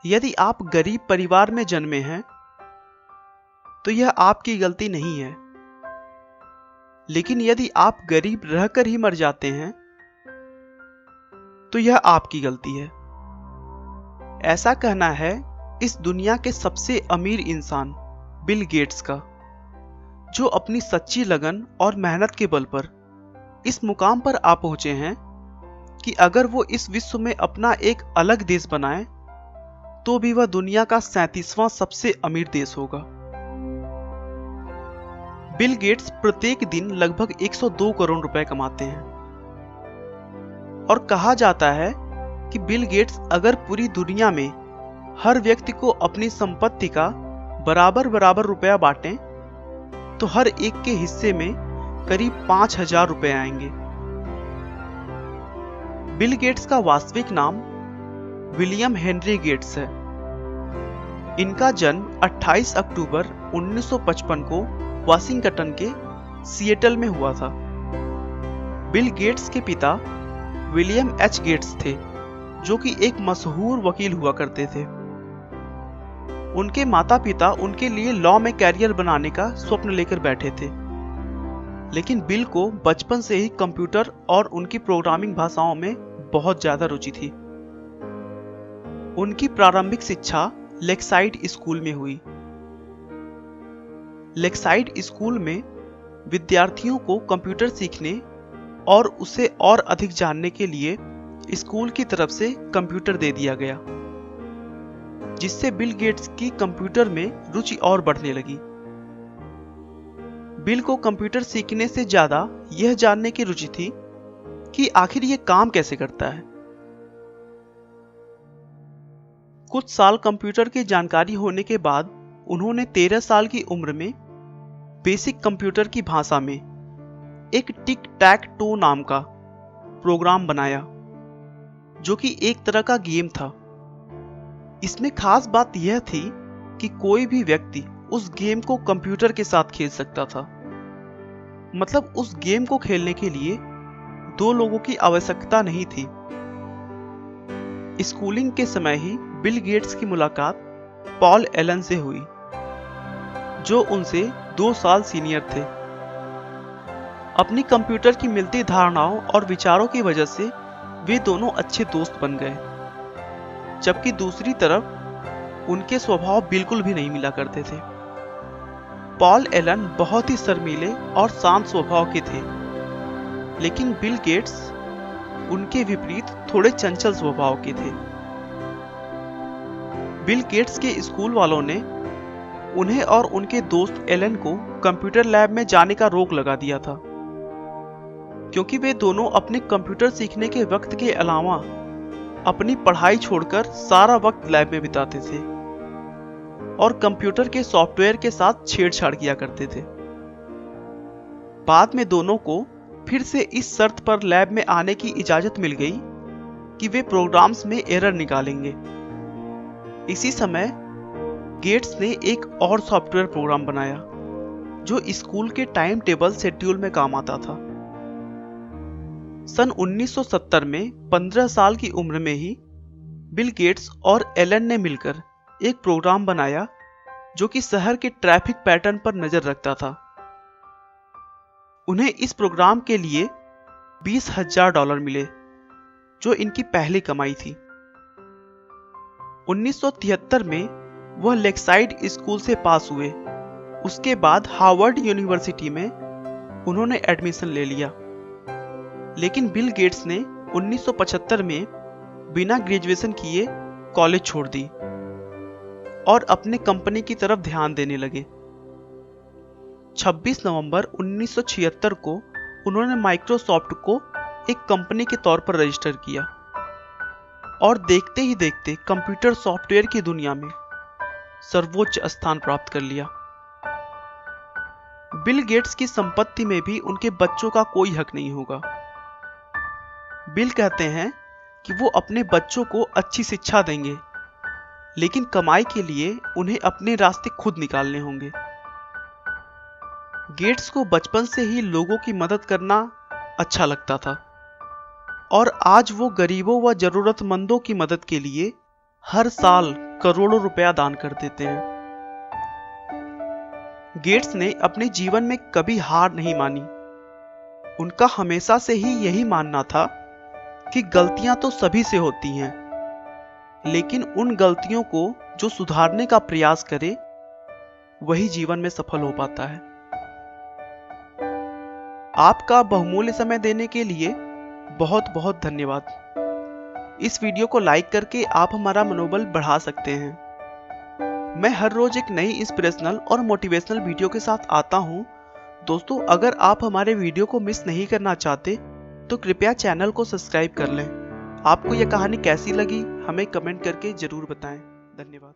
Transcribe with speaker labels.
Speaker 1: यदि आप गरीब परिवार में जन्मे हैं तो यह आपकी गलती नहीं है, लेकिन यदि आप गरीब रहकर ही मर जाते हैं तो यह आपकी गलती है। ऐसा कहना है इस दुनिया के सबसे अमीर इंसान बिल गेट्स का, जो अपनी सच्ची लगन और मेहनत के बल पर इस मुकाम पर आ पहुंचे हैं कि अगर वो इस विश्व में अपना एक अलग देश बनाए तो भी वह दुनिया का 37वां सबसे अमीर देश होगा। बिल गेट्स प्रत्येक दिन लगभग 102 करोड़ रुपए कमाते हैं और कहा जाता है कि बिल गेट्स अगर पूरी दुनिया में हर व्यक्ति को अपनी संपत्ति का बराबर बराबर रुपया बांटें तो हर एक के हिस्से में करीब 5,000 रुपए आएंगे। बिल गेट्स का वास्तविक नाम विलियम हेनरी गेट्स है। इनका जन्म 28 अक्टूबर 1955 को वाशिंगटन के सिएटल में हुआ था। बिल गेट्स के पिता विलियम एच गेट्स थे, जो कि एक मशहूर वकील हुआ करते थे। उनके माता पिता उनके लिए लॉ में कैरियर बनाने का स्वप्न लेकर बैठे थे, लेकिन बिल को बचपन से ही कंप्यूटर और उनकी प्रोग्रामिंग भाषाओं में बहुत ज्यादा रुचि थी। उनकी प्रारंभिक शिक्षा लेक्साइड स्कूल में हुई। लेक्साइड स्कूल में विद्यार्थियों को कंप्यूटर सीखने और उसे और अधिक जानने के लिए स्कूल की तरफ से कंप्यूटर दे दिया गया, जिससे बिल गेट्स की कंप्यूटर में रुचि और बढ़ने लगी। बिल को कंप्यूटर सीखने से ज्यादा यह जानने की रुचि थी कि आखिर यह काम कैसे करता है। कुछ साल कंप्यूटर की जानकारी होने के बाद उन्होंने 13 साल की उम्र में बेसिक कंप्यूटर की भाषा में एक टिक टैक टो नाम का प्रोग्राम बनाया, जो कि एक तरह का गेम था। इसमें खास बात यह थी कि कोई भी व्यक्ति उस गेम को कंप्यूटर के साथ खेल सकता था। मतलब उस गेम को खेलने के लिए 2 लोगों की आवश्यकता नहीं थी। स्कूलिंग के समय ही बिल गेट्स की मुलाकात पॉल एलन से हुई, जो उनसे 2 साल सीनियर थे। अपनी कंप्यूटर की मिलती धारणाओं और विचारों की वजह से वे दोनों अच्छे दोस्त बन गए, जबकि दूसरी तरफ उनके स्वभाव बिल्कुल भी नहीं मिला करते थे। पॉल एलन बहुत ही शर्मीले और शांत स्वभाव के थे, लेकिन बिल गेट्स उनके विपरीत थोड़े चंचल स्वभाव के थे। बिल गेट्स के स्कूल वालों ने उन्हें और उनके दोस्त एलन को कंप्यूटर लैब में जाने का रोक लगा दिया था, क्योंकि वे दोनों अपने कंप्यूटर सीखने के वक्त के अलावा अपनी पढ़ाई छोड़कर सारा वक्त लैब में बिताते थे और कंप्यूटर के सॉफ्टवेयर के साथ छेड़छाड़ किया करते थे। बाद में दोनों को फिर से इस शर्त पर लैब में आने की इजाजत मिल गई कि वे प्रोग्राम्स में एरर निकालेंगे। इसी समय गेट्स ने एक और सॉफ्टवेयर प्रोग्राम बनाया जो स्कूल के टाइम टेबल शेड्यूल में काम आता था। सन 1970 में 15 साल की उम्र में ही बिल गेट्स और एलन ने मिलकर एक प्रोग्राम बनाया जो कि शहर के ट्रैफिक पैटर्न पर नजर रखता था। उन्हें इस प्रोग्राम के लिए $20,000 मिले, जो इनकी पहली कमाई थी। 1973 में वह लेक्साइड स्कूल से पास हुए। उसके बाद हार्वर्ड यूनिवर्सिटी में उन्होंने एडमिशन ले लिया, लेकिन बिल गेट्स ने 1975 में बिना ग्रेजुएशन किए कॉलेज छोड़ दी और अपने कंपनी की तरफ ध्यान देने लगे। 26 नवंबर 1976 को उन्होंने माइक्रोसॉफ्ट को एक कंपनी के तौर पर रजिस्टर किया और देखते ही देखते कंप्यूटर सॉफ्टवेयर की दुनिया में सर्वोच्च स्थान प्राप्त कर लिया। बिल गेट्स की संपत्ति में भी उनके बच्चों का कोई हक नहीं होगा। बिल कहते हैं कि वो अपने बच्चों को अच्छी शिक्षा देंगे, लेकिन कमाई के लिए उन्हें अपने रास्ते खुद निकालने होंगे। गेट्स को बचपन से ही लोगों की मदद करना अच्छा लगता था और आज वो गरीबों व जरूरतमंदों की मदद के लिए हर साल करोड़ों रुपया दान कर देते हैं। गेट्स ने अपने जीवन में कभी हार नहीं मानी। उनका हमेशा से ही यही मानना था कि गलतियां तो सभी से होती हैं, लेकिन उन गलतियों को जो सुधारने का प्रयास करे वही जीवन में सफल हो पाता है। आपका बहुमूल्य समय देने के लिए बहुत बहुत धन्यवाद। इस वीडियो को लाइक करके आप हमारा मनोबल बढ़ा सकते हैं। मैं हर रोज एक नई इंस्पिरेशनल और मोटिवेशनल वीडियो के साथ आता हूं। दोस्तों, अगर आप हमारे वीडियो को मिस नहीं करना चाहते तो कृपया चैनल को सब्सक्राइब कर लें। आपको यह कहानी कैसी लगी हमें कमेंट करके जरूर बताएं। धन्यवाद।